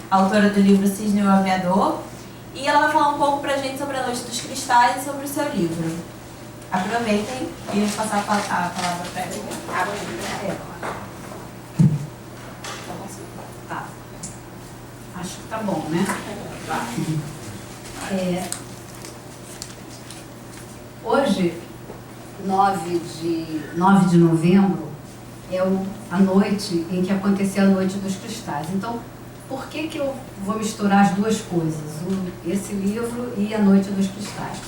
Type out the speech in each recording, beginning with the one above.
autora do livro Cisne e o Aviador, e ela vai falar um pouco pra gente sobre a Noite dos Cristais e sobre o seu livro. Aproveitem e vou passar a palavra para ela. Tá. Acho que tá bom, né? Hoje, 9 de novembro, é a noite em que aconteceu a Noite dos Cristais. Então, por que eu vou misturar as duas coisas, esse livro e a Noite dos Cristais?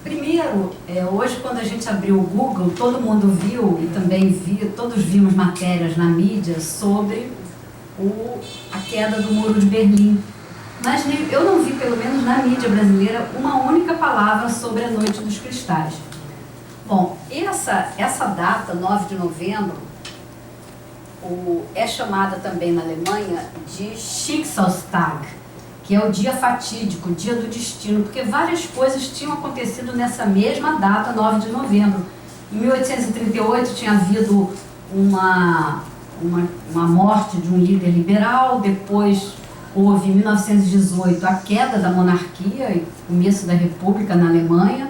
Primeiro, hoje quando a gente abriu o Google, todo mundo viu e também todos vimos matérias na mídia sobre a queda do Muro de Berlim. Mas eu não vi, pelo menos na mídia brasileira, uma única palavra sobre a Noite dos Cristais. Bom, essa data, 9 de novembro, é chamada também na Alemanha de Schicksalstag, que é o dia fatídico, o dia do destino, porque várias coisas tinham acontecido nessa mesma data, 9 de novembro. Em 1838 tinha havido uma morte de um líder liberal, depois houve, em 1918, a queda da monarquia e começo da república na Alemanha,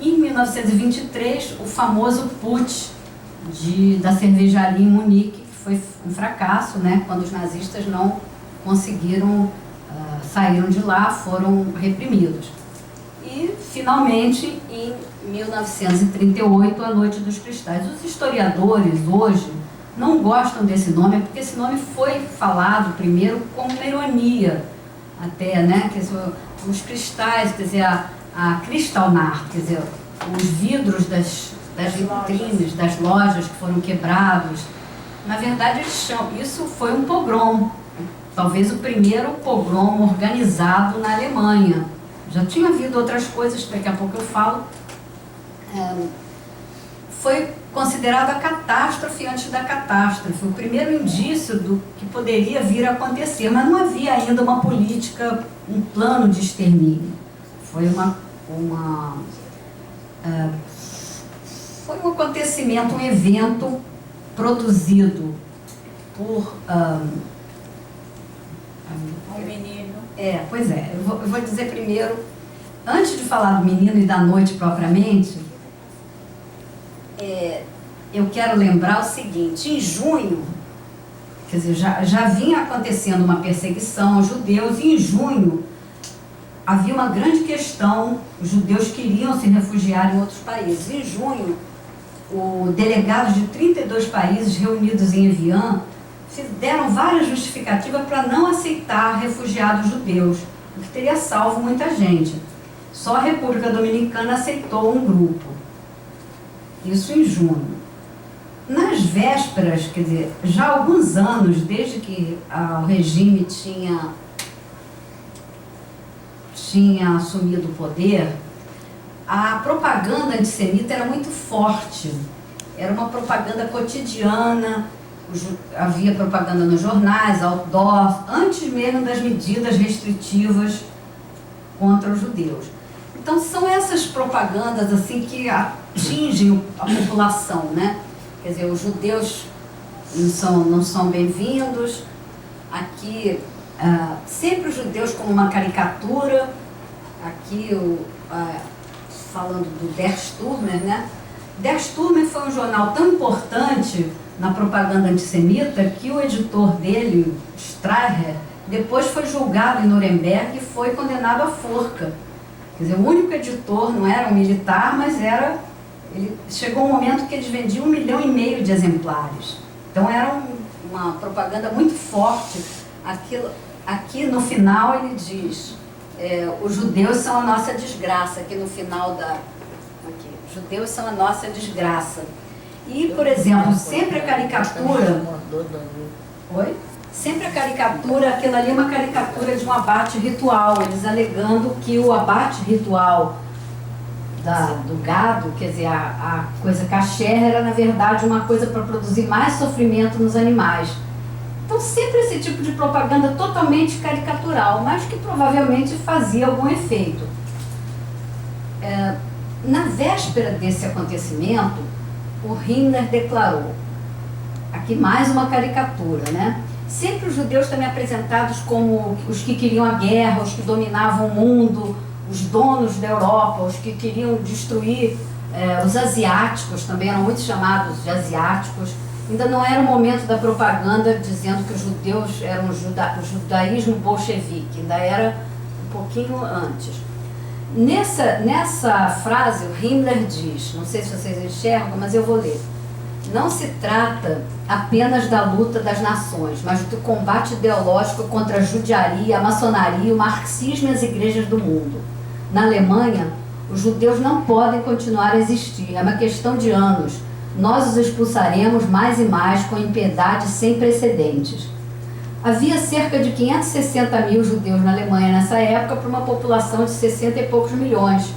e em 1923 o famoso putsch da cervejaria em Munique, que foi um fracasso, né, quando os nazistas não conseguiram, saíram de lá, foram reprimidos. E, finalmente, em 1938, a Noite dos Cristais. Os historiadores, hoje, não gostam desse nome, porque esse nome foi falado primeiro como uma ironia, até, né? Quer dizer, os cristais, quer dizer, a Kristallnacht, quer dizer, os vidros das vitrines, das lojas que foram quebrados. Na verdade, eles chamam, isso foi um pogrom, talvez o primeiro pogrom organizado na Alemanha. Já tinha havido outras coisas, daqui a pouco eu falo. Foi considerado a catástrofe antes da catástrofe, o primeiro indício do que poderia vir a acontecer, mas não havia ainda uma política, um plano de extermínio. Foi foi um acontecimento, um evento produzido por um menino. Pois é, eu vou dizer primeiro, antes de falar do menino e da noite propriamente, eu quero lembrar o seguinte: em junho, quer dizer, já vinha acontecendo uma perseguição aos judeus, e em junho havia uma grande questão, os judeus queriam se refugiar em outros países. Em junho, delegados de 32 países reunidos em Evian deram várias justificativas para não aceitar refugiados judeus, o que teria salvo muita gente. Só a República Dominicana aceitou um grupo. Isso em junho. Nas vésperas, quer dizer, já há alguns anos, desde que o regime tinha assumido o poder, a propaganda antissemita era muito forte. Era uma propaganda cotidiana, havia propaganda nos jornais, outdoors, antes mesmo das medidas restritivas contra os judeus. Então são essas propagandas assim que atingem a população, né? Quer dizer, os judeus não são bem-vindos. Aqui, sempre os judeus como uma caricatura. Aqui, falando do Der Stürmer, né? Der Stürmer foi um jornal tão importante na propaganda antissemita que o editor dele, Straher, depois foi julgado em Nuremberg e foi condenado à forca. Quer dizer, o único editor não era um militar, mas chegou um momento que eles vendiam 1,5 milhão de exemplares. Então era uma propaganda muito forte. Aqui no final ele diz, os judeus são a nossa desgraça, aqui no final os judeus são a nossa desgraça. E, por exemplo, sempre a caricatura... Oi? Sempre a caricatura, aquilo ali é uma caricatura de um abate ritual, eles alegando que o abate ritual do gado, quer dizer, a coisa kasher, era na verdade uma coisa para produzir mais sofrimento nos animais. Então sempre esse tipo de propaganda totalmente caricatural, mas que provavelmente fazia algum efeito. Na véspera desse acontecimento, o Himmler declarou, aqui mais uma caricatura, né? Sempre os judeus também apresentados como os que queriam a guerra, os que dominavam o mundo, os donos da Europa, os que queriam destruir os asiáticos, também eram muito chamados de asiáticos. Ainda não era o momento da propaganda dizendo que os judeus eram o judaísmo bolchevique, ainda era um pouquinho antes. Nessa frase, o Himmler diz, não sei se vocês enxergam, mas eu vou ler: não se trata apenas da luta das nações, mas do combate ideológico contra a judiaria, a maçonaria, o marxismo e as igrejas do mundo. Na Alemanha, os judeus não podem continuar a existir, é uma questão de anos. Nós os expulsaremos mais e mais com impiedade sem precedentes. Havia cerca de 560 mil judeus na Alemanha nessa época, para uma população de 60 e poucos milhões.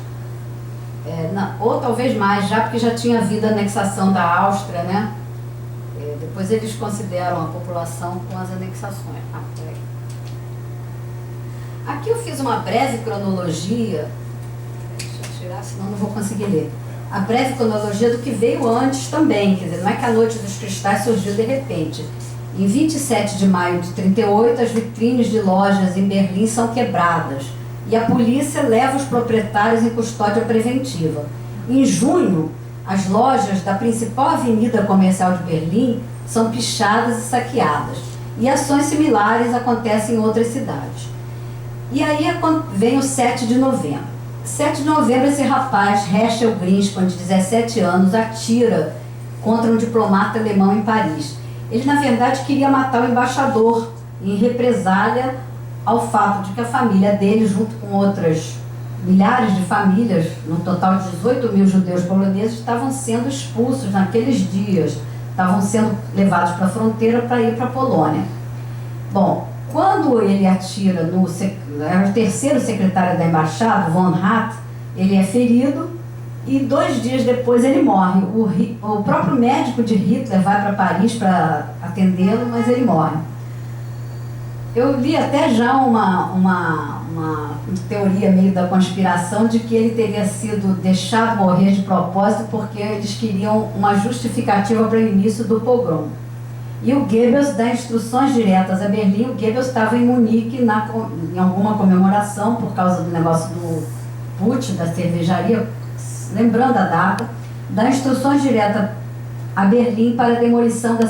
Ou talvez mais, já porque já tinha havido a anexação da Áustria, né? Depois eles consideram a população com as anexações. Aqui eu fiz uma breve cronologia, deixa eu tirar, senão não vou conseguir ler. A breve cronologia do que veio antes também, quer dizer, não é que a Noite dos Cristais surgiu de repente. Em 27 de maio de 38, as vitrines de lojas em Berlim são quebradas e a polícia leva os proprietários em custódia preventiva. Em junho, as lojas da principal avenida comercial de Berlim são pichadas e saqueadas. E ações similares acontecem em outras cidades. E aí vem o 7 de novembro. 7 de novembro, esse rapaz, Herschel Greenspan, de 17 anos, atira contra um diplomata alemão em Paris. Ele, na verdade, queria matar o embaixador, em represália ao fato de que a família dele, junto com outras milhares de famílias, no total de 18 mil judeus poloneses, estavam sendo expulsos naqueles dias, estavam sendo levados para a fronteira para ir para a Polônia. Bom, quando ele atira no o terceiro secretário da embaixada, von Hatt, ele é ferido e 2 dias depois ele morre. O próprio médico de Hitler vai para Paris para atendê-lo, mas ele morre. Eu li até já uma teoria meio da conspiração de que ele teria sido deixado morrer de propósito porque eles queriam uma justificativa para o início do pogrom. E o Goebbels dá instruções diretas a Berlim. O Goebbels estava em Munique em alguma comemoração por causa do negócio do Putsch, da cervejaria, lembrando a data, dá instruções diretas a Berlim para a demolição da